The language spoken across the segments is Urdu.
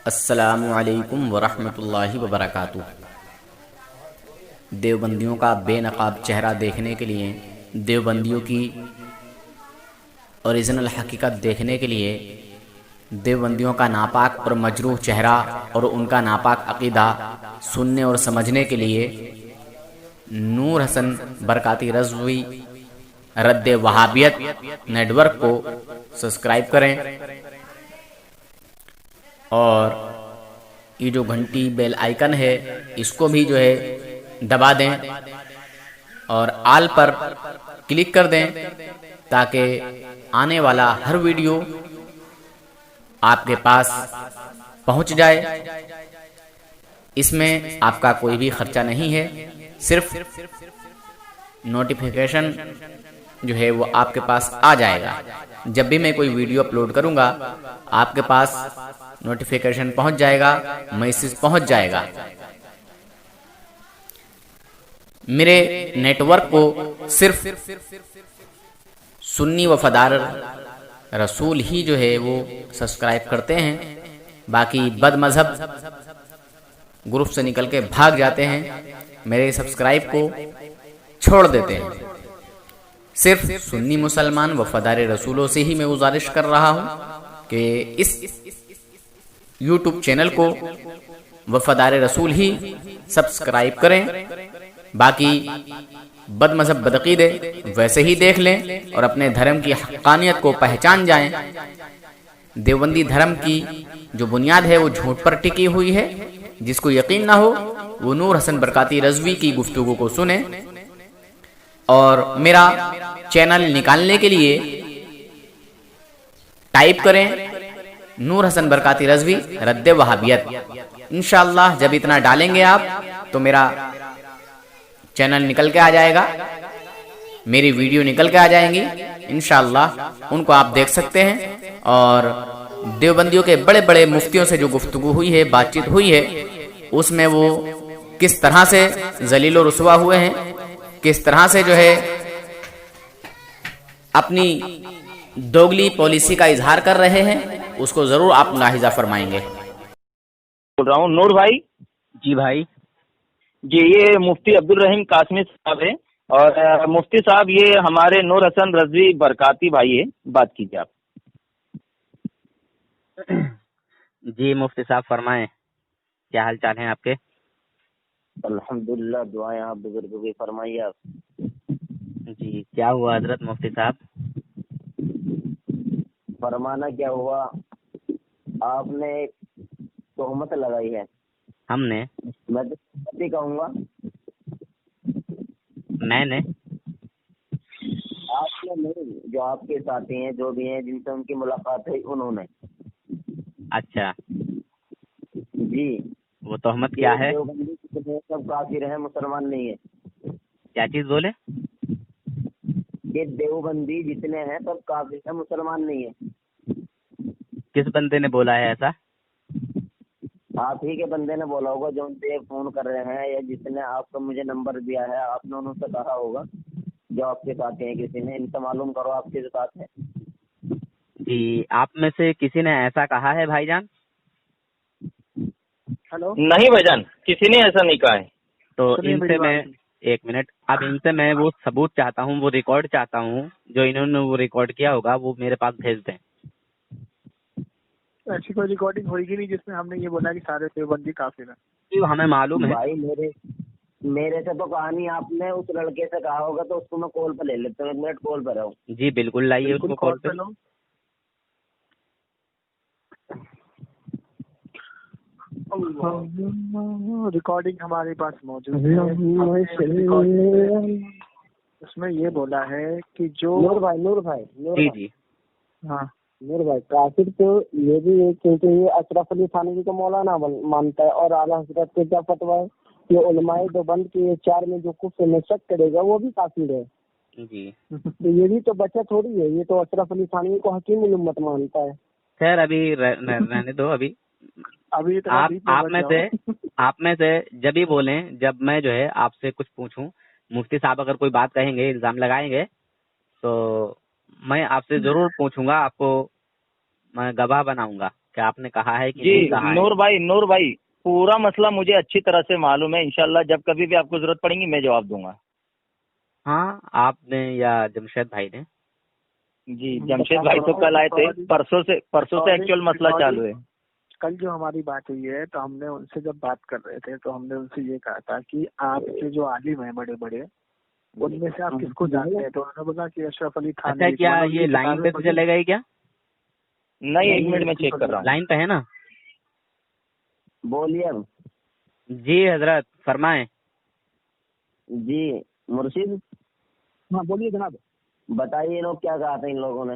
السلام علیکم ورحمۃ اللہ وبرکاتہ۔ دیوبندیوں کا بے نقاب چہرہ دیکھنے کے لیے، دیوبندیوں کی اوریجنل حقیقت دیکھنے کے لیے، دیوبندیوں کا ناپاک اور مجروح چہرہ اور ان کا ناپاک عقیدہ سننے اور سمجھنے کے لیے نور حسن برکاتی رضوی رد وہابیت نیٹ ورک کو سبسکرائب کریں اور یہ جو گھنٹی بیل آئیکن ہے اس کو بھی جو ہے دبا دیں اور آل پر کلک کر دیں تاکہ آنے والا ہر ویڈیو آپ کے پاس پہنچ جائے۔ اس میں آپ کا کوئی بھی خرچہ نہیں ہے، صرف نوٹیفیکیشن جو ہے وہ آپ کے پاس آ جائے گا۔ جب بھی میں کوئی ویڈیو اپلوڈ کروں گا آپ کے پاس نوٹیفیکیشن پہنچ جائے گا، میسج پہنچ جائے گا۔ میرے نیٹ ورک کو صرف سنی وفادار رسول ہی جو ہے وہ سبسکرائب کرتے ہیں، باقی بد مذہب گروپ سے نکل کے بھاگ جاتے ہیں، میرے سبسکرائب کو چھوڑ دیتے ہیں۔ صرف سنی مسلمان وفادار رسولوں سے ہی میں گزارش کر رہا ہوں کہ اس یوٹیوب چینل کو وفادار رسول ہی سبسکرائب کریں، باقی بد مذہب بدعقیدے ویسے ہی دیکھ لیں اور اپنے دھرم کی حقانیت کو پہچان جائیں۔ دیوبندی دھرم کی جو بنیاد ہے وہ جھوٹ پر ٹکی ہوئی ہے، جس کو یقین نہ ہو وہ نور حسن برکاتی رضوی کی گفتگو کو سنیں اور میرا چینل نکالنے کے لیے ٹائپ کریں نور حسن برکاتی رضوی رد وہابیت۔ انشاءاللہ جب اتنا ڈالیں گے آپ تو میرا چینل نکل کے آ جائے گا، میری ویڈیو نکل کے آ جائیں گی، انشاءاللہ ان کو آپ دیکھ سکتے ہیں۔ اور دیوبندیوں کے بڑے بڑے مفتیوں سے جو گفتگو ہوئی ہے، بات چیت ہوئی ہے، اس میں وہ کس طرح سے ذلیل و رسوا ہوئے ہیں، کس طرح سے جو ہے اپنی دوگلی پالیسی کا اظہار کر رہے ہیں، اس کو ضرور آپ ملاحظہ فرمائیں گے۔ بول رہا ہوں نور بھائی۔ جی بھائی جی یہ مفتی عبدالرحیم قاسمی صاحب ہے، اور مفتی صاحب یہ ہمارے نور حسن رضوی برکاتی بھائی ہے، بات کیجیے آپ۔ جی مفتی صاحب فرمائیں، کیا حال چال ہیں آپ کے؟ الحمدللہ، دعائیں آپ بزرگوں کی، فرمائیے آپ۔ جی کیا ہوا حضرت مفتی صاحب؟ فرمانا کیا ہوا، آپ نے ایک تہمت لگائی ہے۔ ہم نے؟ میں تو تہمت ہی کہوں گا۔ میں نے؟ آپ نے نہیں، جو آپ کے ساتھی ہیں، جو بھی ہیں، جن سے ان کی ملاقات ہے، انہوں نے۔ اچھا، جی وہ تہمت کیا ہے؟ دیوبندی کتنے سب کافر ہیں، مسلمان نہیں ہے۔ کیا چیز بولے؟ یہ دیوبندی جتنے ہیں سب کافر ہیں، مسلمان نہیں ہے۔ کس بندے نے بولا ہے ایسا؟ آپ ہی کے بندے نے بولا ہوگا، جو ان سے فون کر رہے ہیں، یا جس نے آپ کو مجھے نمبر دیا ہے، آپ نے انہوں سے کہا ہوگا، جو آپ کے ساتھ ہیں، کسی نے، ان سے معلوم کرو آپ کے ساتھ ہے۔ جی آپ میں سے کسی نے ایسا کہا ہے بھائی جان؟ ہلو، نہیں بھائی جان، کسی نے ایسا نہیں کہا ہے۔ تو ان سے میں ایک منٹ، اب ان سے میں وہ ثبوت چاہتا ہوں، وہ ریکارڈ چاہتا ہوں، جو انہوں نے وہ ریکارڈ کیا ہوگا وہ میرے پاس بھیج دیں۔ ایسی کوئی ریکارڈنگ ہوئی گی نہیں جس میں ہم نے یہ بولا کہ سارے دیوبندی کافر ہیں۔ جی ہمیں معلوم ہے بھائی میرے سے تو کہا نہیں، آپ نے اس لڑکے سے کہا ہوگا، تو اس کو میں کال پہ لے لیتا ہوں، ایک منٹ کال پہ رہو۔ جی بالکل لائیے اس کو کال پہ۔ ریکارڈنگ ہمارے پاس موجود ہے، اس میں یہ بولا ہے کہ جو نور بھائی جی جی ہاں نور بھائی کافر تو یہ بھی ہے، کیونکہ یہ اشرف علی تھانوی کو مولانا مانتا ہے، اور اعلیٰ حضرت کے کیا فتویٰ ہے کہ علماء دیوبند کے چار میں جو کفر میں شک کرے گا وہ بھی کافر ہے۔ جی تو یہ بھی تو بچہ تھوڑی ہے، یہ تو اشرف علی تھانوی کو حکیم الامت مانتا ہے۔ خیر ابھی رہنے دو، ابھی ابھی آپ میں سے جب ہی بولیں جب میں جو ہے آپ سے کچھ پوچھوں۔ مفتی صاحب اگر کوئی بات کہیں گے، الزام لگائیں گے، تو میں آپ سے ضرور پوچھوں گا، آپ کو میں گواہ بناؤں گا، کہ آپ نے کہا ہے کہ جی نہیں کہا ہے؟ نور بھائی پورا مسئلہ مجھے اچھی طرح سے معلوم ہے. انشاءاللہ جب کبھی بھی آپ کو ضرورت پڑیں گی میں جواب دوں گا. ہاں آپ نے یا جمشید بھائی نے؟ جی جمشید بھائی تو کل آئے تھے, پرسوں سے ایکچوئل مسئلہ چالو ہے. کل جو ہماری بات ہوئی ہے تو ہم نے ان سے جب بات کر رہے تھے تو ہم نے ان سے یہ کہا تھا کہ آپ کے جو عالم ہیں بڑے بڑے ان میں سے آپ کس کو جانتے ہیں؟ تو انہوں نے بولا کہ اشرف علی اچھا تھانوی. کیا یہ لائن پہ تو چلے گا ہی کیا؟ نہیں 1 منٹ میں چیک کر رہا ہوں. لائن پہ ہے نا؟ بولیے. جی حضرت فرمائیں. جی مرشد ہاں بولیے جناب. بتائیے لوگ کیا کہا تھا ان لوگوں نے؟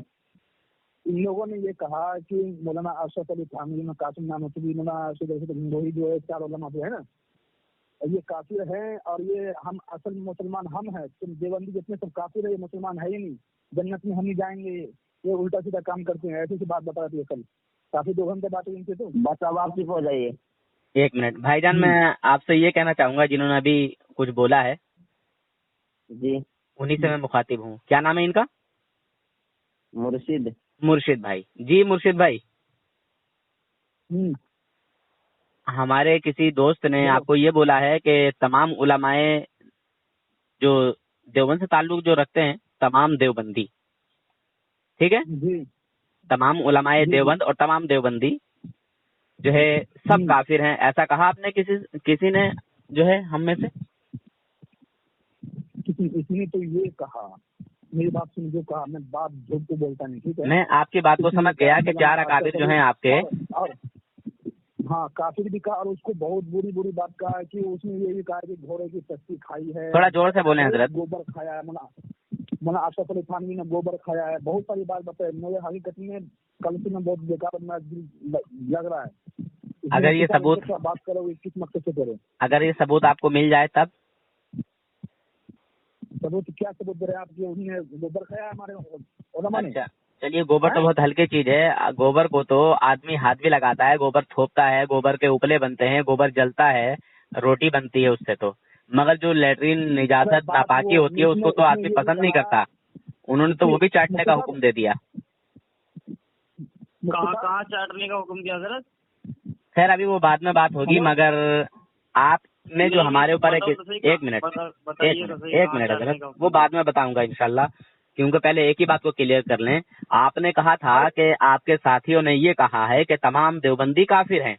ان لوگوں نے یہ کہا کہ مولانا اشرف علی تھانوی میں قاسم نانوتوی مولانا ارشد گنگوہی جو ہے 4 علماء جو ہے نا یہ کافر ہیں اور یہ ہم اصل مسلمان ہم ہیں. تم دیوبندی جتنے سب کافر ہے یہ مسلمان ہے ہی نہیں, جنت میں ہم ہی جائیں گے, یہ الٹا سیدھا کام کرتے ہیں. ایسی سی بات بتا رہی ہے کل. کافی 2 گھنٹے بات ہوئی ان سے. تو بس اب آپ چپ ہو جائیے. 1 منٹ بھائی جان, میں آپ سے یہ کہنا چاہوں گا جنہوں نے ابھی کچھ بولا ہے جی انہی سے میں مخاطب ہوں. کیا نام ہے ان کا؟ مرشد بھائی. جی مرشد بھائی, ہمارے کسی دوست نے آپ کو یہ بولا ہے کہ تمام علماء جو دیوبند سے تعلق جو رکھتے ہیں, تمام دیوبندی, ٹھیک ہے, جی تمام علماء دیوبند اور تمام دیوبندی جو ہے سب کافر ہیں, ایسا کہا آپ نے کسی نے جو ہے ہم میں سے؟ اس نے تو یہ کہا, میری بات سن, جو کہا, میں بات جھوٹ کو بولتا نہیں, ٹھیک ہے. میں آپ کی بات کو سمجھ گیا کہ 4 اکابر جو ہیں آپ کے, ہاں کافر بھی کہا, اور اس کو بہت بری بات کہا کہ اس نے یہ بھی کہا کہ گھوڑے کی پستی کھائی ہے, تھوڑا زور سے بولیں حضرت, گوبر کھایا ہے, مولانا اشرف علی تھانوی نے گوبر کھایا ہے, بہت ساری بات بتائی. مجھے حقیقت میں کل سے میں بہت بیکار لگ رہا ہے. اگر یہ ثبوت بات کرو کس مقصد سے کرو, اگر یہ ثبوت آپ کو مل جائے تب ثبوت کیا ثبوت دے رہے ہیں آپ کی؟ انہوں نے گوبر کھایا ہے ہمارے علماء نے. اچھا چلیے, گوبر تو بہت ہلکی چیز ہے, گوبر کو تو آدمی ہاتھ بھی لگاتا ہے, گوبر تھوپتا ہے, گوبر کے اپلے بنتے ہیں, گوبر جلتا ہے, روٹی بنتی ہے اس سے. تو مگر جو لیٹرین نجاست ناپاکی ہوتی ہے اس کو تو آدمی پسند نہیں کرتا. انہوں نے تو وہ بھی چاٹنے کا حکم دے دیا. کہاں چاٹنے کا حکم دیا حضرت؟ خیر ابھی وہ بعد میں بات ہوگی, مگر آپ نے جو ہمارے اوپر ایک منٹ حضرت, وہ بعد میں بتاؤں گا انشاءاللہ, کیونکہ پہلے ایک ہی بات کو کلیئر کر لیں. آپ نے کہا تھا کہ آپ کے ساتھیوں نے یہ کہا ہے کہ تمام دیوبندی کافر ہیں.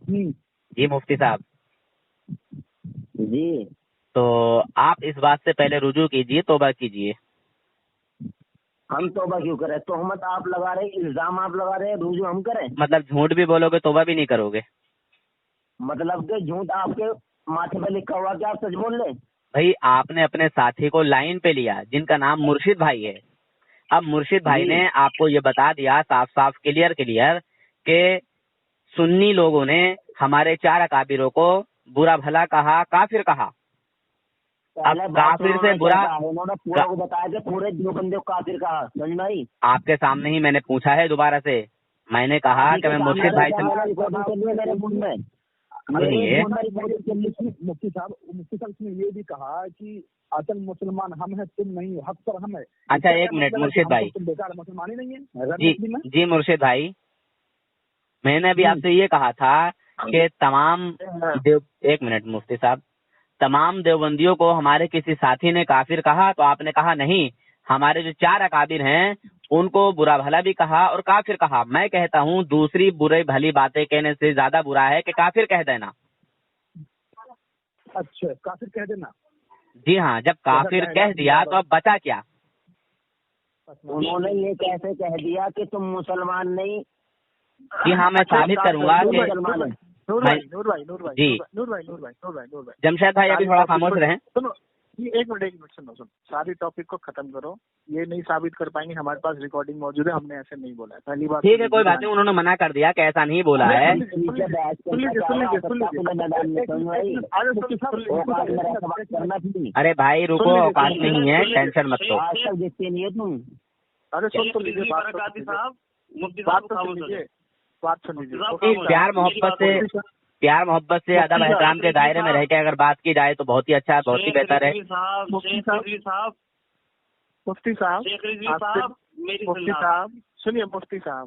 جی مفتی صاحب جی, تو آپ اس بات سے پہلے رجوع کیجئے, توبہ کیجئے. ہم توبہ کیوں کریں؟ تہمت آپ لگا رہے ہیں, الزام آپ لگا رہے ہیں, رجوع ہم کریں؟ مطلب جھوٹ بھی بولو گے توبہ بھی نہیں کرو گے؟ مطلب کہ جھوٹ آپ کے ماتھے پہ لکھا ہوا کہ آپ سچ بول لیں؟ بھائی آپ نے اپنے ساتھی کو لائن پہ لیا جن کا نام مرشد بھائی ہے. اب مرشد بھائی نے آپ کو یہ بتا دیا صاف کلیئر کہ سنی لوگوں نے ہمارے 4 اکابروں کو برا بھلا کہا, کافر کہا. اب کافر سے برا پورا کو بتایا کہ پورے دیوبندی کو کافر کہا, سمجھ میں آئی؟ آپ کے سامنے ہی میں نے پوچھا ہے دوبارہ سے, میں نے کہا کہ میں مرشد بھائی سے مفتی صاحب نے یہ بھی کہا کہ اصل مسلمان ہم ہیں, تم نہیں, حق پر ہم ہے. اچھا 1 منٹ مرشد بھائی. بیکار مسلمان ہی نہیں ہے. جی مرشد بھائی, میں نے ابھی آپ سے یہ کہا تھا کہ تمام 1 منٹ مفتی صاحب, تمام دیوبندیوں کو ہمارے کسی ساتھی نے کافر کہا, تو آپ نے کہا نہیں, ہمارے جو 4 اکابر ہیں ان کو برا بھلا بھی کہا اور کافر کہا. میں کہتا ہوں دوسری برے بھلی باتیں کہنے سے زیادہ برا ہے کہ کافر کہہ دینا. اچھا کافر کہہ دینا. جی ہاں, جب کافر کہہ دیا تو اب بچا کیا؟ انہوں نے یہ کیسے کہہ دیا کہ تم مسلمان نہیں؟ جی ہاں, میں ثابت کروں گا کہ جی جمشید بھائی ابھی تھوڑا خاموش رہیں. ایک منٹ سنو, ساری ٹاپک کو ختم کرو. یہ نہیں ثابت کر پائیں گے, ہمارے پاس ریکارڈنگ موجود ہے, ہم نے ایسے نہیں بولا ہے. پہلی بات ٹھیک ہے, کوئی بات نہیں, انہوں نے منع کر دیا کہ ایسا نہیں بولا ہے. ارے بھائی رکو, اوقات نہیں ہے, ٹینشن مت لو. پیار محبت سے ادب احترام کے دائرے میں رہ کے اگر بات کی جائے تو بہت ہی اچھا, بہت ہی بہتر ہے. مفتی صاحب سنیے, مفتی صاحب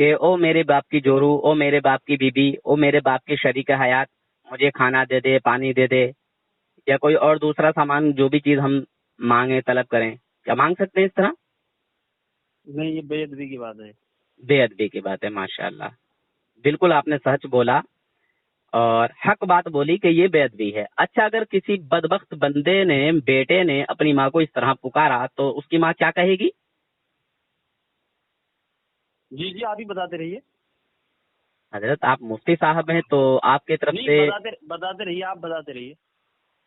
کہ او میرے باپ کی جورو، او میرے باپ کی بیوی، او میرے باپ کی شریک حیات، مجھے کھانا دے دے، پانی دے دے، یا کوئی اور دوسرا سامان جو بھی چیز ہم مانگیں طلب کریں، کیا مانگ سکتے ہیں اس طرح؟ نہیں، یہ بے ادبی کی بات ہے. بے ادبی کی بات ہے. ماشاء اللہ، بالکل آپ نے سچ بولا اور حق بات بولی کہ یہ بے ادبی ہے. اچھا، اگر کسی بدبخت بندے نے، بیٹے نے اپنی ماں کو اس طرح پکارا تو اس کی ماں کیا کہے گی؟ جی جی، آپ ہی بتاتے رہیے. حضرت آپ مفتی صاحب ہیں تو آپ کی طرف نہیں، سے بتاتے رہیے، آپ بتاتے رہیے.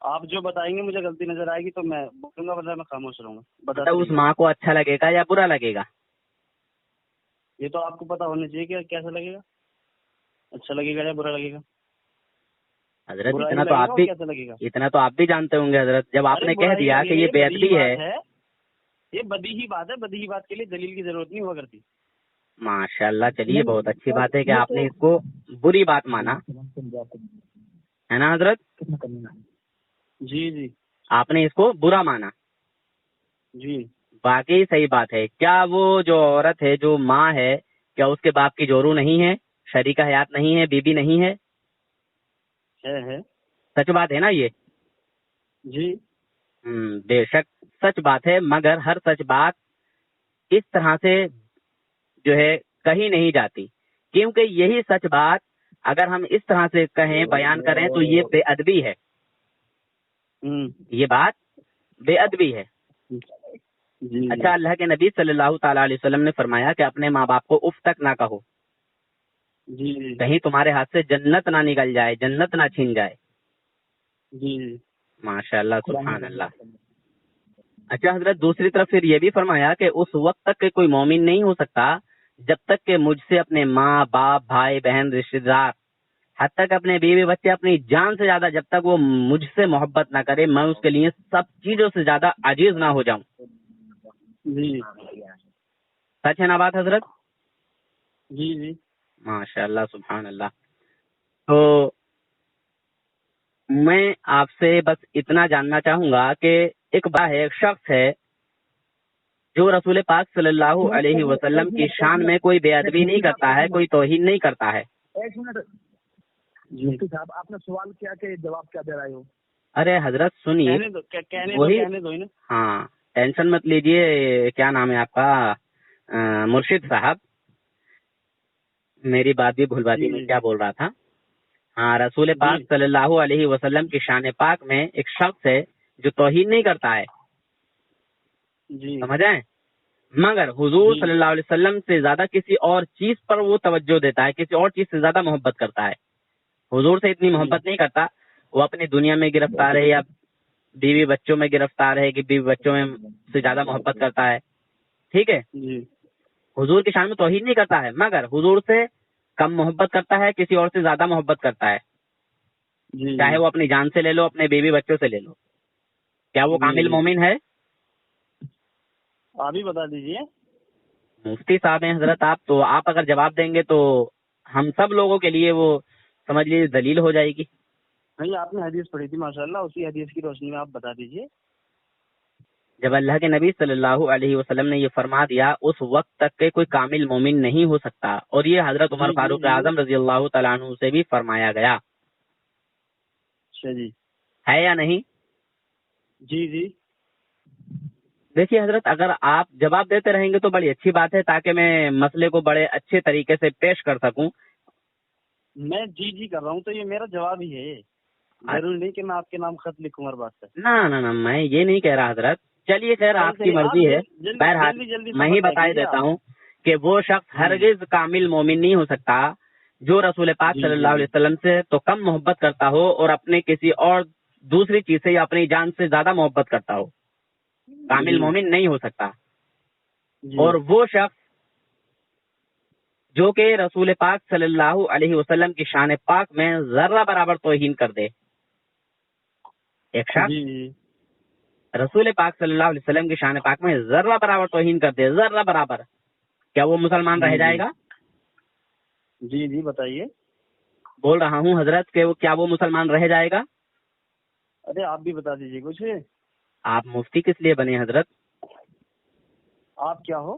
آپ جو بتائیں گے مجھے غلطی نظر آئے گی تو میں بولوں گا، ورنہ میں خاموش رہوں گا. بتاتے مطلب اس رہیے. ماں کو اچھا لگے گا یا برا لگے گا؟ یہ تو آپ کو پتا ہونا چاہیے کہ کیسا لگے گا، اچھا لگے گا یا برا لگے گا. حضرت برا ہی اتنا تو لگے آپ گا اور بھی کیسا لگے گا. اتنا تو آپ بھی جانتے ہوں گے حضرت، جب آپ ارے نے برا کہہ ہی دیا لگے کہ گا، یہ بے بدیہی ادبی بات ہے. یہ بدیہی بات ہے. بدیہی بات کے لیے دلیل کی ضرورت نہیں ہوا کرتی. ماشاء اللہ، چلیے نہیں، بہت اچھی سر، بات ہے کہ یہ آپ تو نے اس کو بری بات مانا ہے نا حضرت؟ کتنا کرنا ہے. جی جی آپ نے اس کو برا مانا، جی. باقی صحیح بات ہے. کیا وہ جو عورت ہے، جو ماں ہے، کیا اس کے باپ کی جورو نہیں ہے، شریک حیات نہیں ہے، بیوی نہیں ہے؟ ہے. سچ بات ہے نا یہ؟ جی بے شک سچ بات ہے، مگر ہر سچ بات اس طرح سے جو ہے کہیں نہیں جاتی، کیونکہ یہی سچ بات اگر ہم اس طرح سے کہیں، بیان کریں تو یہ بے ادبی ہے. یہ بات بے ادبی ہے. جی. اچھا، اللہ کے نبی صلی اللہ تعالیٰ علیہ وسلم نے فرمایا کہ اپنے ماں باپ کو اف تک نہ کہو، جی کہیں تمہارے ہاتھ سے جنت نہ نکل جائے، جنت نہ چھین جائے. جی. ماشاء اللہ، سبحان اللہ. اچھا حضرت، دوسری طرف پھر یہ بھی فرمایا کہ اس وقت تک کہ کوئی مومن نہیں ہو سکتا جب تک کہ مجھ سے اپنے ماں باپ، بھائی بہن، رشتے دار، حتیٰ کہ اپنے بیوی بچے، اپنی جان سے زیادہ جب تک وہ مجھ سے محبت نہ کرے، میں اس کے لیے سب چیزوں سے زیادہ عزیز نہ ہو جاؤں. جی سچ ہے نا بات حضرت؟ جی. جی ماشاء اللہ، سبحان اللہ. تو میں آپ سے بس اتنا جاننا چاہوں گا کہ ایک شخص ہے جو رسول پاک صلی اللہ علیہ وسلم کی شان میں کوئی بے ادبی نہیں کرتا ہے، کوئی توہین نہیں کرتا ہے. ایک منٹ جی. مفتی صاحب، آپ نے سوال کیا کہ جواب کیا دے رہے ہو؟ ارے حضرت سنیے، وہی کہنے دو نا. ہاں، ٹینشن مت لیجئے. کیا نام ہے آپ کا؟ مرشد صاحب، میری بات بھی بھولواتی، میں کیا بول رہا تھا. ہاں، رسول پاک صلی اللہ علیہ وسلم کی شان پاک میں ایک شخص ہے جو توہین نہیں کرتا ہے، جی. سمجھیں، مگر حضور صلی اللہ علیہ وسلم سے زیادہ کسی اور چیز پر وہ توجہ دیتا ہے، کسی اور چیز سے زیادہ محبت کرتا ہے. حضور سے اتنی محبت نہیں کرتا، وہ اپنی دنیا میں گرفتار ہے یا بیوی بچوں میں گرفتار ہے کہ بیوی بچوں میں سے زیادہ محبت کرتا ہے. ٹھیک ہے، جی. حضور کی شان میں توہین نہیں کرتا ہے، مگر حضور سے کم محبت کرتا ہے، کسی اور سے زیادہ محبت کرتا ہے، جی. چاہے وہ اپنی جان سے لے لو، اپنے بیوی بچوں سے لے لو. کیا وہ کامل مومن ہے؟ آپ ہی بتا دیجیے. مفتی صاحب ہیں حضرت آپ، تو آپ اگر جواب دیں گے تو ہم سب لوگوں کے لیے وہ سمجھ لیجیے دلیل ہو جائے گی. نہیں، آپ نے حدیث پڑھی تھی ماشاء اللہ، اسی حدیث کی روشنی میں آپ بتا دیجیے. جب اللہ کے نبی صلی اللہ علیہ وسلم نے یہ فرما دیا اس وقت تک کہ کوئی کامل مومن نہیں ہو سکتا، اور یہ حضرت عمر فاروق اعظم رضی اللہ تعالیٰ عنہ سے بھی فرمایا گیا. اچھا جی. ہے یا نہیں؟ جی جی. دیکھیے حضرت، اگر آپ جواب دیتے رہیں گے تو بڑی اچھی بات ہے، تاکہ میں مسئلے کو بڑے اچھے طریقے سے پیش کر سکوں. میں جی کر رہا ہوں تو یہ میرا جواب ہی ہے، ضروری نہیں کہ میں آپ کے نام خط لکھوں ہر بات سے. نہ میں یہ نہیں کہہ رہا حضرت. چلیے خیر، آپ کی مرضی ہے. بہرحال میں ہی بتا دیتا ہوں کہ وہ شخص ہرگز کامل مومن نہیں ہو سکتا جو رسول پاک صلی اللہ علیہ وسلم سے تو کم محبت کرتا ہو اور اپنے کسی اور دوسری چیز سے یا اپنی جان سے زیادہ محبت کرتا ہو. کامل مومن نہیں ہو سکتا. اور وہ شخص جو کہ رسول پاک صلی اللہ علیہ وسلم کی شان پاک میں ذرہ برابر توہین کر دے. ایک شخص رسول پاک صلی اللہ علیہ وسلم کی شان پاک میں ذرہ برابر توہین کر دے، ذرہ برابر، کیا وہ مسلمان رہ جائے گا؟ جی جی بتائیے. بول رہا ہوں حضرت کہ کیا وہ مسلمان رہ جائے گا؟ ارے آپ بھی بتا دیجیے کچھ. آپ مفتی کس لیے بنے حضرت؟ آپ کیا ہو؟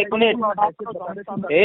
1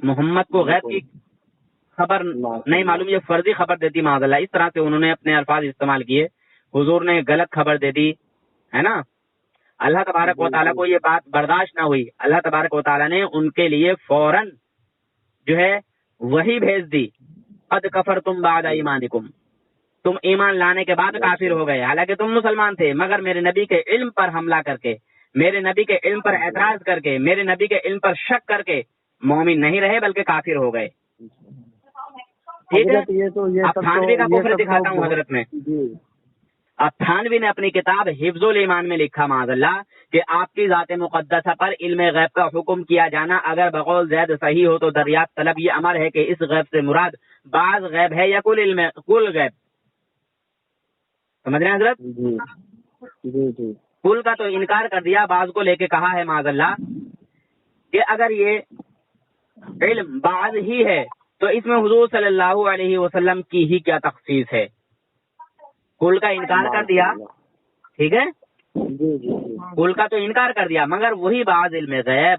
محمد کو غیب کی خبر نہیں معلوم، یہ فرضی خبر دیتی معاذ اللہ. اس طرح سے انہوں نے اپنے الفاظ استعمال کیے. حضور نے غلط خبر دے دی ہے نا. اللہ تبارک و تعالیٰ کو یہ بات برداشت نہ ہوئی. اللہ تبارک و تعالیٰ نے ان کے لیے فوراً جو ہے وہی بھیج دی. قد کفرتم بعد ایمانکم، تم ایمان لانے کے بعد کافر ہو گئے، حالانکہ تم مسلمان تھے، مگر میرے نبی کے علم پر حملہ کر کے، میرے نبی کے علم پر اعتراض کر کے، میرے نبی کے علم پر شک کر کے مومن نہیں رہے بلکہ کافر ہو گئے. ٹھیک ہے. اب تھانوی کا کفر دکھاتا ہوں حضرت میں. اب تھانوی نے اپنی کتاب حفظ الایمان میں لکھا معاذ اللہ کہ آپ کی ذات مقدسہ پر علم غیب کا حکم کیا جانا اگر بقول زید صحیح ہو تو دریافت طلب یہ امر ہے کہ اس غیب سے مراد بعض غیب ہے یا کل غیب. سمجھ رہے ہیں حضرت؟ جی. کل کا تو انکار کر دیا، بعض کو لے کے کہا ہے معاذ اللہ کہ اگر یہ علم بعض ہی ہے تو اس میں حضور صلی اللہ علیہ وسلم کی ہی کیا تخصیص ہے. کل کا انکار کر دیا. ٹھیک ہے. جی. کل کا تو انکار کر دیا مگر وہی بعض علم غیب.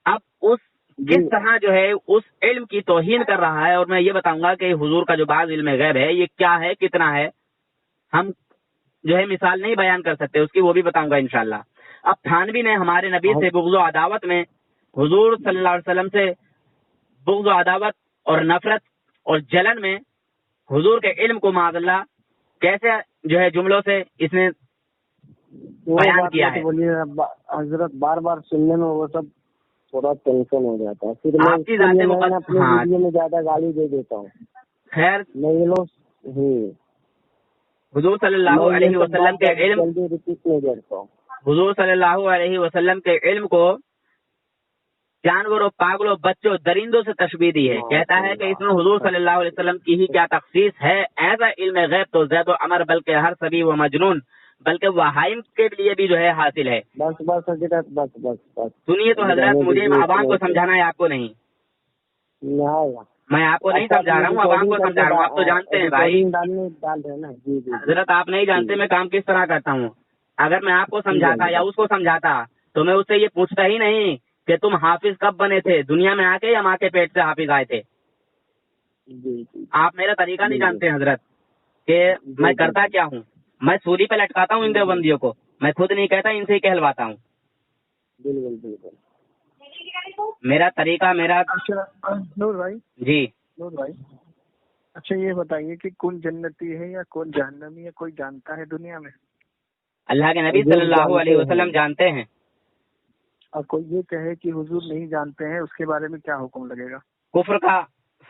اب اس کس طرح جو ہے اس علم کی توہین کر رہا ہے، اور میں یہ بتاؤں گا کہ حضور کا جو بعض علم غیب ہے یہ کیا ہے، کتنا ہے. ہم جو ہے مثال نہیں بیان کر سکتے اس کی، وہ بھی بتاؤں گا انشاءاللہ. اب تھانوی نے ہمارے نبی سے بغض و عداوت میں، حضور صلی اللہ علیہ وسلم سے بغض و عداوت اور نفرت اور جلن میں حضور کے علم کو معاذ اللہ کیسے جو ہے جملوں سے اس نے بیان کیا ہے. حضرت بار بار سننے میں وہ سب تھوڑا ٹینشن ہو جاتا ہے، پھر آپ کی ذات اپنے ویڈیو میں زیادہ گالی دے دیتا ہوں. خیر میں یہ لوگ حضور صلی اللہ علیہ وسلم کے علم، جلدی ریپیٹ نہیں کرتا ہوں. حضور صلی اللہ علیہ وسلم کے علم کو جانوروں، پاگلوں، بچوں، درندوں سے تشبیہ دی ہے. کہتا ہے کہ اس میں حضور صلی اللہ علیہ وسلم کی ہی کیا تخصیص ہے. ایسا علم غیب تو زید و عمر بلکہ ہر سبی و مجنون بلکہ وہائم کے لیے بھی جو ہے حاصل ہے. بس حضرت بس. سنیے تو حضرت، مجھے عوام کو سمجھانا ہے، آپ کو نہیں. میں آپ کو نہیں سمجھا رہا ہوں، عوام کو سمجھا رہا ہوں. آپ تو جانتے ہیں بھائی ڈال رہے نا. جی. حضرت آپ نہیں جانتے میں کام کس طرح کرتا ہوں. اگر میں آپ کو سمجھاتا یا اس کو سمجھاتا تو میں اس سے یہ پوچھتا ہی نہیں کہ تم حافظ کب بنے تھے، دنیا میں آ کے یا ماں کے پیٹ سے حافظ آئے تھے. آپ میرا طریقہ نہیں جانتے حضرت کہ میں کرتا کیا ہوں. میں سولی پہ لٹکاتا ہوں ان دیوبندیوں کو، میں خود نہیں کہتا، ان سے ہی کہلواتا ہوں. بالکل میرا طریقہ میرا. نور بھائی. جی نور بھائی، اچھا یہ بتائیے کہ کون جنتی ہے یا کون جہنمی ہے، کوئی جانتا ہے دنیا میں؟ اللہ کے نبی صلی اللہ علیہ وسلم جانتے ہیں. اور کوئی یہ کہے کہ حضور نہیں جانتے ہیں، اس کے بارے میں کیا حکم لگے گا؟ کفر کا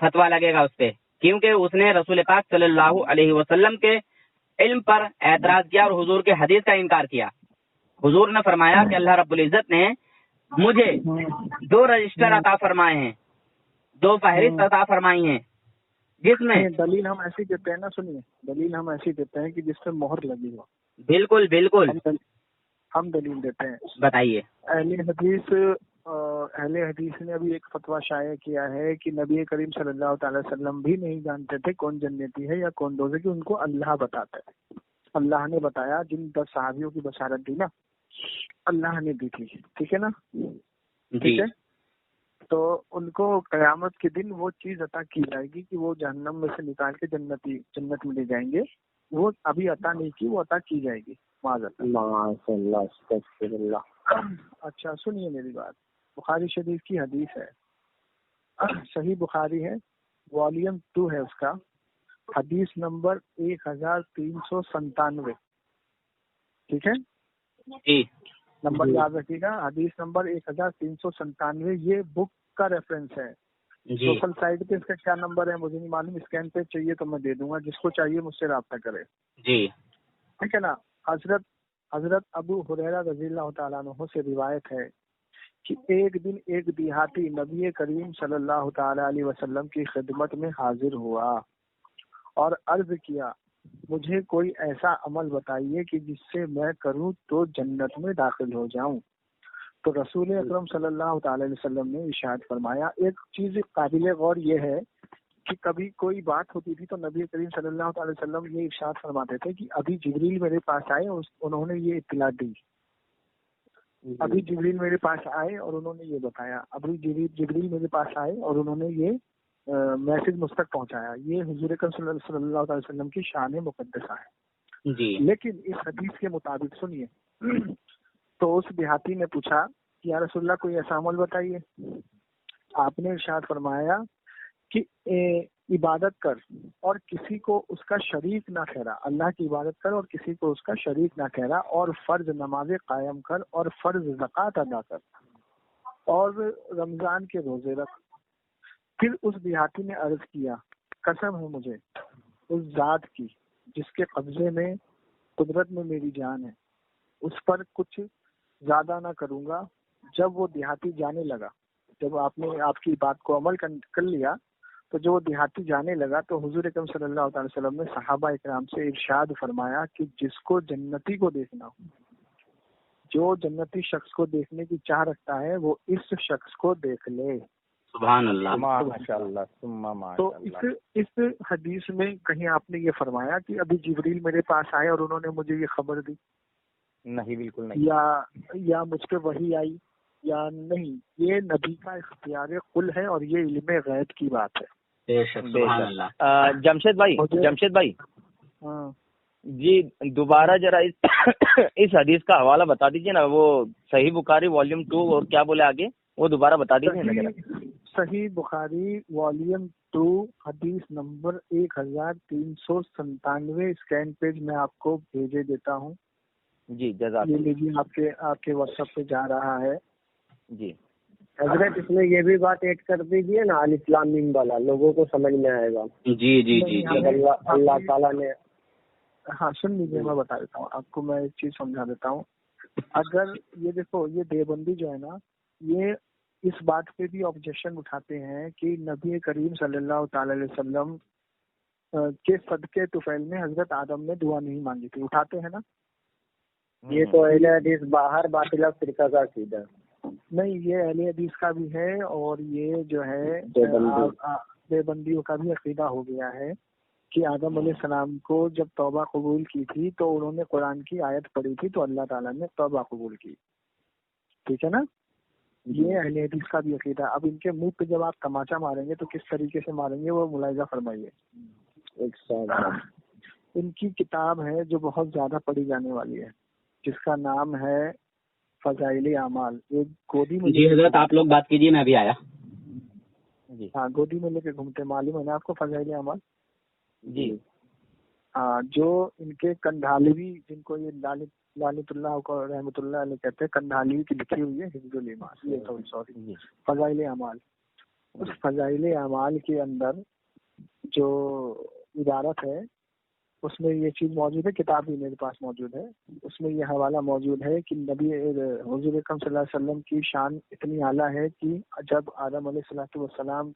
فتویٰ لگے گا اس پہ، کیونکہ اس نے رسول پاک صلی اللہ علیہ وسلم کے علم پر اعتراض کیا اور حضور کے حدیث کا انکار کیا. حضور نے فرمایا کہ اللہ رب العزت نے مجھے 2 رجسٹر عطا فرمائے ہیں، 2 فہرست عطا فرمائی ہیں، جس میں دلیل ہم ایسی دیتے ہیں نا، سنیے، دلیل ہم ایسی دیتے ہیں کہ جس پہ مہر لگی ہو. بالکل ہم دلیل دیتے ہیں. بتائیے. اہل حدیث نے ابھی ایک فتویٰ شائع کیا ہے کہ نبی کریم صلی اللہ تعالی وسلم بھی نہیں جانتے تھے کون جنتی ہے یا کون دوزخی، ان کو اللہ بتاتا ہے. اللہ نے بتایا. جن 10 صحابیوں کی بشارت دی نا، اللہ نے دی تھی. ٹھیک ہے نا؟ ٹھیک ہے. تو ان کو قیامت کے دن وہ چیز عطا کی جائے گی کہ وہ جہنم میں سے نکال کے جنت میں لے جائیں گے. وہ ابھی عطا نہیں کی، وہ عطا کی جائے گی. اچھا سنیے میری بات. بخاری شریف کی حدیث ہے، صحیح بخاری ہے، والیوم 2 ہے اس کا، حدیث نمبر 1397. ٹھیک ہے؟ جی نمبر یاد رکھیے گا، حدیث نمبر 1397. یہ بک کا ریفرنس ہے. سوشل سائٹ پہ اس کا کیا نمبر ہے مجھے نہیں معلوم، اسکین پہ چاہیے تو میں دے دوں گا، جس کو چاہیے مجھ سے رابطہ کرے. جی ٹھیک ہے نا؟ حضرت ابو ہریرہ رضی اللہ تعالیٰ عنہ سے روایت ہے کہ ایک دن ایک دیہاتی نبی کریم صلی اللہ تعالی علیہ وسلم کی خدمت میں حاضر ہوا اور عرض کیا، مجھے کوئی ایسا عمل بتائیے کہ جس سے میں کروں تو جنت میں داخل ہو جاؤں. تو رسول اکرم صلی اللہ تعالی علیہ وسلم نے ارشاد فرمایا. ایک چیز قابل غور یہ ہے کہ کبھی کوئی بات ہوتی تھی تو نبی کریم صلی اللہ تعالی وسلم یہ ارشاد فرماتے تھے کہ ابھی جبریل میرے پاس آئے، انہوں نے یہ اطلاع دی. ابھی جبریل میرے پاس آئے اور انہوں نے یہ بتایا، ابھی جبریل میرے پاس آئے اور انہوں نے یہ میسج مجھ تک پہنچایا. یہ حضور اکرم صلی اللہ علیہ وسلم کی شان مقدسہ ہے. جی لیکن اس حدیث کے مطابق سنیے، تو اس دیہاتی نے پوچھا کہ یا رسول اللہ کوئی ایسا عمل بتائیے. آپ نے ارشاد فرمایا کہ عبادت کر اور کسی کو اس کا شریک نہ ٹھہرا، اللہ کی عبادت کر اور کسی کو اس کا شریک نہ ٹھہرا، اور فرض نمازیں قائم کر اور فرض زکوٰۃ ادا کر اور رمضان کے روزے رکھ. پھر اس دیہاتی نے عرض کیا قسم ہے مجھے اس ذات کی جس کے قبضے میں قدرت میں میری جان ہے، اس پر کچھ زیادہ نہ کروں گا. جب وہ دیہاتی جانے لگا، جب آپ نے آپ کی بات کو عمل کر لیا تو جو وہ دیہاتی جانے لگا تو حضور اکرم صلی اللہ تعالی وسلم نے صحابہ اکرام سے ارشاد فرمایا کہ جس کو جنتی کو دیکھنا ہو، جو جنتی شخص کو دیکھنے کی چاہ رکھتا ہے وہ اس شخص کو دیکھ لے. سبحان اللہ. ماشاء اللہ ثم تو ماشاء اللہ. اس حدیث میں کہیں آپ نے یہ فرمایا کہ ابھی جبریل میرے پاس آئے اور انہوں نے مجھے یہ خبر دی، نہیں بالکل نہیں. یا مجھ پہ وحی آئی یا نہیں. یہ نبی کا اختیار قل ہے اور یہ علم غیب کی بات ہے. بے شک سبحان اللہ. جمشید بھائی ہاں جی دوبارہ ذرا اس حدیث کا حوالہ بتا دیجیے نا، وہ صحیح بخاری والیوم 2 اور کیا بولے آگے وہ دوبارہ بتا دیجیے نا ذرا. صحیح بخاری والیوم 2 حدیث نمبر 1397 اسکین پیج میں آپ کو بھیجے دیتا ہوں. جی جزاک یہ اللہ. لیجیے آپ کے واٹس ایپ پہ جا رہا ہے. جی حضرت اس میں یہ بھی بات ایڈ کر دیجیے نا، الاسلام میم والا، لوگوں کو سمجھ میں آئے گا. جی جی جی جی. اللہ تعالیٰ نے ہاں سن لیجیے، میں بتا دیتا ہوں آپ کو، میں ایک چیز سمجھا دیتا ہوں. اگر یہ دیکھو، یہ دیوبندی جو ہے نا، یہ اس بات پہ بھی آبجیکشن اٹھاتے ہیں کہ نبی کریم صلی اللہ تعالی علیہ وسلم کے صدقے طفیل میں حضرت آدم نے دعا نہیں مانگی تھی. اٹھاتے ہیں نا. یہ تو اہل حدیث باہر باطل فرقہ کا عقیدہ ہے. نہیں، یہ اہل حدیث کا بھی ہے اور یہ جو ہے دیوبندیوں کا بھی عقیدہ ہو گیا ہے کہ آدم علیہ السلام کو جب توبہ قبول کی تھی تو انہوں نے قرآن کی آیت پڑھی تھی تو اللہ تعالیٰ نے توبہ قبول کی. ٹھیک ہے نا. یہ اہل حدیث کا بھی عقیدہ. اب ان کے منہ پہ جب آپ تماچا ماریں گے تو کس طریقے سے ماریں گے وہ ملاحظہ فرمائیے. ان کی کتاب ہے جو بہت زیادہ پڑھی جانے والی ہے، جس کا نام ہے فضائل اعمال. ایک گودی میں جی حضرت آپ لوگ بات کیجیے، میں ابھی آیا. ہاں گودی میں لے کے گھومتے، معلوم ہے نا آپ کو فضائل اعمال. جی ہاں جو ان کے کندھالوی، جن کو یہ لالت اللہ کو رحمۃ اللہ علیہ کہتے ہیں، کندھالوی کی لکھی ہوئی ہے حفظ الایمان، سوری فضائل اعمال. اس فضائل اعمال کے اندر جو عبارت ہے اس میں یہ چیز موجود ہے، کتاب بھی میرے پاس موجود ہے، اس میں یہ حوالہ موجود ہے کہ نبی حضور اکرم صلی اللہ علیہ وسلم کی شان اتنی اعلیٰ ہے کہ جب آدم علیہ الصلوۃ والسلام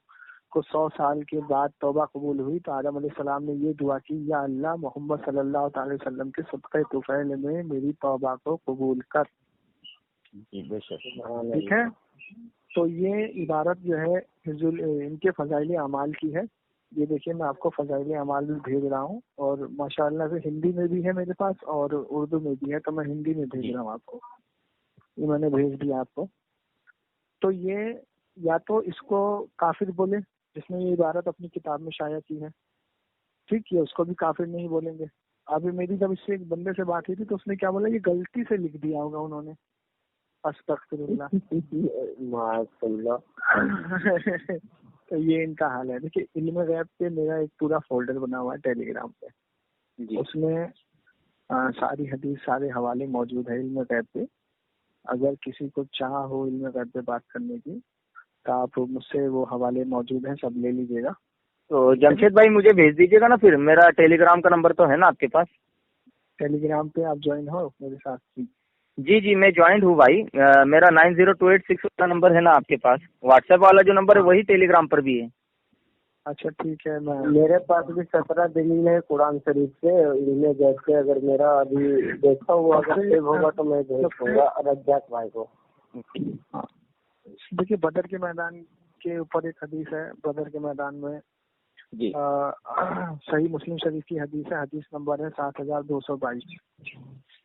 کو 100 سال کے بعد توبہ قبول ہوئی تو آدم علیہ السلام نے یہ دعا کی، یا اللہ محمد صلی اللہ تعالی وسلم کے صدقہ طفیل میں میری توبہ کو قبول کر. ٹھیک ہے. تو یہ عبارت جو ہے ان کے فضائل اعمال کی ہے. یہ دیکھیے میں آپ کو فضائل اعمال بھی بھیج رہا ہوں، اور ماشاء اللہ سے ہندی میں بھی ہے میرے پاس اور اردو میں بھی ہے، تو میں ہندی میں بھیج رہا ہوں آپ کو. یہ میں نے بھیج دیا آپ کو. تو یہ یا تو اس کو کافر بولے جس نے یہ عبارت اپنی کتاب میں شائع کی ہے، ٹھیک ہے، اس کو بھی کافر نہیں بولیں گے. ابھی میری جب اس سے ایک بندے سے بات ہوئی تھی تو اس نے کیا بولا، یہ غلطی سے لکھ دیا ہوگا انہوں نے، استغفر اللہ. تو یہ ان کا حال ہے. دیکھیے علم غیب پہ میرا ایک پورا فولڈر بنا ہوا ہے ٹیلی گرام پہ. اس میں ساری حدیث، سارے حوالے موجود ہیں علم غیب پہ. اگر کسی کو چاہ ہو علم غیب پہ بات کرنے کی تو آپ مجھ سے وہ حوالے موجود ہیں، سب لے لیجیے گا. تو جمشید بھائی مجھے بھیج دیجیے گا نا، پھر میرا ٹیلی گرام کا نمبر تو ہے نا آپ کے پاس؟ ٹیلی گرام پہ آپ جوائن ہو میرے ساتھ؟ جی میں جوائنٹ ہوں بھائی. میرا 9028 کا نمبر ہے نا آپ کے پاس؟ واٹس ایپ والا جو نمبر ہے وہی ٹیلی گرام پر بھی ہے. اچھا ٹھیک ہے. میرے پاس بھی 17 دلیل ہے قرآن شریف سے علم غیب سے. اگر میرا ابھی دیکھا ہوا اگر ہوگا تو میں بھیج دوں گا رجاق بھائی کو. دیکھیے بدر کے میدان کے اوپر ایک حدیث ہے. بدر کے میدان میں جی صحیح مسلم شریف کی حدیث ہے، حدیث نمبر ہے 7222.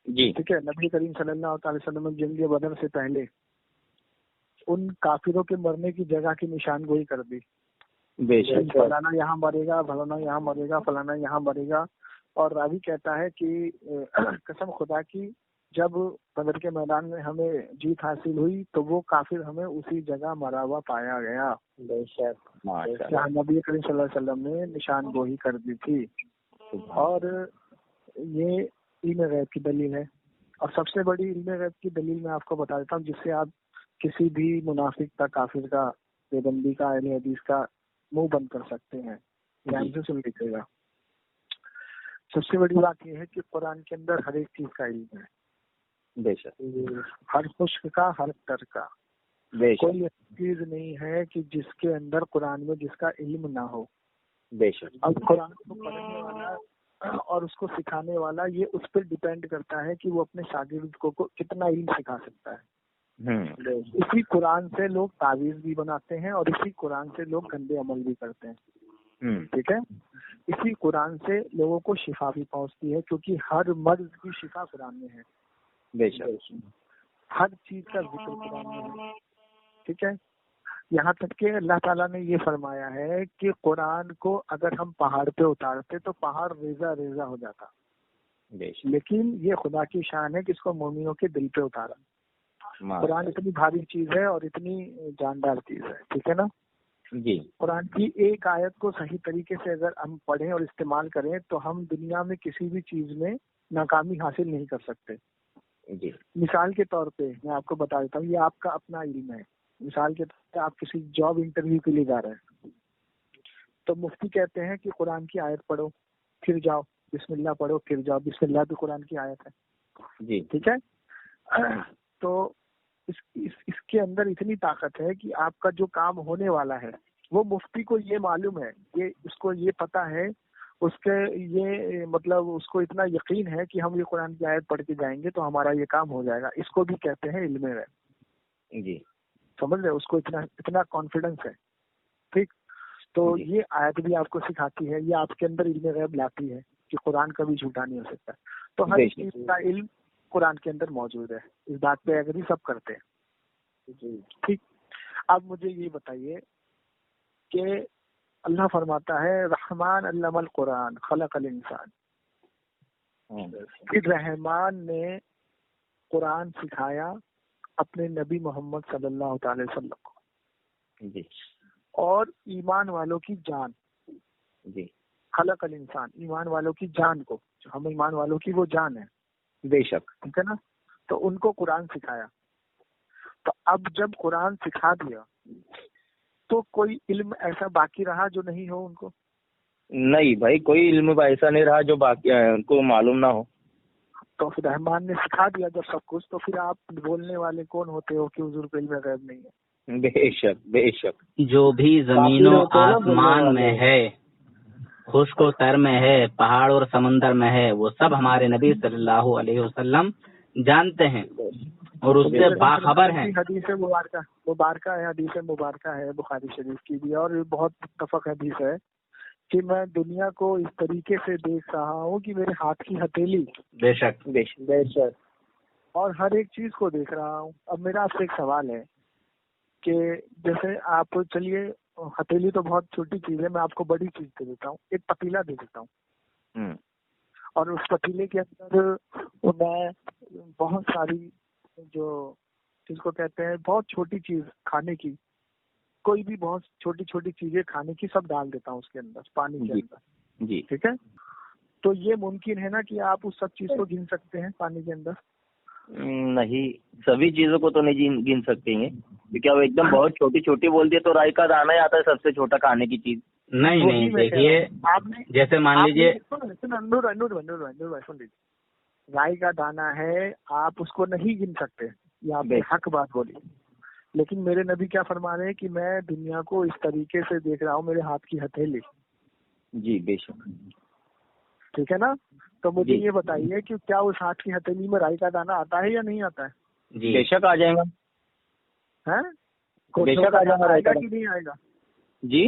جی ٹھیک ہے. نبی کریم صلی اللہ تعالی وسلم نے جنگ بدر سے پہلے ان کافروں کے مرنے کی جگہ کی نشان گوئی کر دی. بے شک. فلانا یہاں مرے گا، فلانا یہاں مرے گا، فلانا یہاں مرے گا. اور راوی کہتا ہے کہ قسم خدا کی جب بدر کے میدان میں ہمیں جیت حاصل ہوئی تو وہ کافر ہمیں اسی جگہ مرا ہوا پایا گیا. بے شک. جہاں نبی کریم صلی اللہ علیہ وسلم نے نشان گوئی کر دی تھی. اور یہ علم غیب کی دلیل ہے. اور سب سے بڑی علم غیب کی دلیل میں آپ کو بتا دیتا ہوں جس سے آپ کسی بھی منافق کا، کافر کا، دیوبندی کا، اہل حدیث کا منہ بند کر سکتے ہیں. دھیان سے سن لیجیے گا. سب سے بڑی بات یہ ہے کہ قرآن کے اندر ہر ایک چیز کا علم ہے. بے شک. ہر خشک کا، ہر تر کا. بے شک. کوئی ایسی چیز نہیں ہے کہ جس کے اندر قرآن میں جس کا علم نہ ہو. بے شک. اب قرآن کو پڑھنے والا اور اس کو سکھانے والا یہ اس پہ ڈیپینڈ کرتا ہے کہ وہ اپنے شاگرد کو کتنا علم سکھا سکتا ہے. اسی قرآن سے لوگ تعویذ بھی بناتے ہیں اور اسی قرآن سے لوگ گندے عمل بھی کرتے ہیں. ٹھیک ہے. اسی قرآن سے لوگوں کو شفا بھی پہنچتی ہے کیونکہ ہر مرض کی شفا قرآن میں ہے. بے شک. ہر چیز کا ذکر قرآن میں ہے. ٹھیک ہے. یہاں تک کہ اللہ تعالیٰ نے یہ فرمایا ہے کہ قرآن کو اگر ہم پہاڑ پہ اتارتے تو پہاڑ ریزہ ریزہ ہو جاتا. لیکن یہ خدا کی شان ہے کہ اس کو مومنوں کے دل پہ اتارا. قرآن اتنی بھاری چیز ہے اور اتنی جاندار چیز ہے. ٹھیک ہے نا. جی. قرآن کی ایک آیت کو صحیح طریقے سے اگر ہم پڑھیں اور استعمال کریں تو ہم دنیا میں کسی بھی چیز میں ناکامی حاصل نہیں کر سکتے. جی. مثال کے طور پہ میں آپ کو بتا دیتا ہوں، یہ آپ کا اپنا علم ہے. مثال کے طور پہ آپ کسی جاب انٹرویو کے لیے جا رہے ہیں تو مفتی کہتے ہیں کہ قرآن کی آیت پڑھو پھر جاؤ، بسم اللہ پڑھو پھر جاؤ. بسم اللہ بھی قرآن کی آیت ہے. جی. ٹھیک ہے. تو اس کے اندر اتنی طاقت ہے کہ آپ کا جو کام ہونے والا ہے وہ مفتی کو یہ معلوم ہے، یہ اس کو یہ پتا ہے، اس کے یہ مطلب اس کو اتنا یقین ہے کہ ہم یہ قرآن کی آیت پڑھ کے جائیں گے تو ہمارا یہ کام ہو جائے گا. اس کو بھی کہتے ہیں علم ہے. جی. سمجھ رہے، اس کو اتنا کانفیڈنس ہے. ٹھیک. تو یہ آیت بھی آپ کو سکھاتی ہے، یہ آپ کے اندر علم غیب لاتی ہے کہ قرآن کبھی جھوٹا نہیں ہو سکتا. تو ہر چیز کا علم قرآن کے اندر موجود ہے. اس بات پہ اگر سب کرتے ہیں. ٹھیک. اب مجھے یہ بتائیے کہ اللہ فرماتا ہے رحمان علم القرآن خلق الانسان. کہ رحمان نے قرآن سکھایا اپنے نبی محمد صلی اللہ تعالی وسلم کو. جی. اور ایمان والوں کی جان. جی. خلق الانسان، ایمان والوں کی جان کو، ہم ایمان والوں کی وہ جان ہے. بے شک. ٹھیک ہے نا. تو ان کو قرآن سکھایا. تو اب جب قرآن سکھا دیا تو کوئی علم ایسا باقی رہا جو نہیں ہو ان کو؟ نہیں بھائی، کوئی علم ایسا نہیں رہا جو باقی ان کو معلوم نہ ہو. تو پھر رحمان نے سکھا دیا جب سب کچھ، تو پھر آپ بولنے والے کون ہوتے ہو کہ حضور کو علم غیب نہیں ہے؟ بے شک. بے شک. جو بھی زمین و آسمان میں ہے، خشک و تر میں ہے، پہاڑ اور سمندر میں ہے، وہ سب ہمارے نبی صلی اللہ علیہ وسلم جانتے ہیں اور اس سے باخبر ہیں. حدیث مبارکہ ہے، حدیث مبارکہ ہے بخاری شریف کی بھی، اور بہت متفق حدیث ہے کہ میں دنیا کو اس طریقے سے دیکھ رہا ہوں کہ میرے ہاتھ کی ہتھیلی. بے شک. بے شک. بے شک. اور ہر ایک چیز کو دیکھ رہا ہوں. اب میرا آپ سے ایک سوال ہے کہ جیسے آپ چلیے، ہتھیلی تو بہت چھوٹی چیز ہے، میں آپ کو بڑی چیز دے دیتا ہوں، ایک پتیلا دے دیتا ہوں، اور اس پتیلے کے اندر میں بہت ساری جو جس کو کہتے ہیں بہت چھوٹی چیز کھانے کی، کوئی بھی بہت چھوٹی چھوٹی چیزیں کھانے کی سب ڈال دیتا ہوں اس کے اندر، پانی کے اندر. جی. ٹھیک ہے. تو یہ ممکن ہے نا کہ آپ اس سب چیز کو گن سکتے ہیں پانی کے اندر؟ نہیں، سبھی چیزوں کو تو نہیں گن سکتے ہیں کیونکہ وہ ایک دم بہت چھوٹی چھوٹی بول دیے تو رائی کا دانہ ہی آتا ہے سب سے چھوٹا کھانے کی چیز. نہیں دیکھیے، جیسے مان لیجیے رائی کا دانہ ہے، آپ اس کو نہیں گن سکتے، یہ آپ نے حق بات بولی. لیکن میرے نبی کیا فرما رہے ہیں کہ میں دنیا کو اس طریقے سے دیکھ رہا ہوں، میرے ہاتھ کی ہتھیلی. جی. بے شک. ٹھیک ہے نا. تو مجھے یہ بتائیے کہ کیا اس ہاتھ کی ہتھیلی میں رائی کا دانہ آتا ہے یا نہیں آتا ہے؟ بے شک آ جائے گا. بے شک آ جائے گا کہ نہیں آئے گا؟ جی.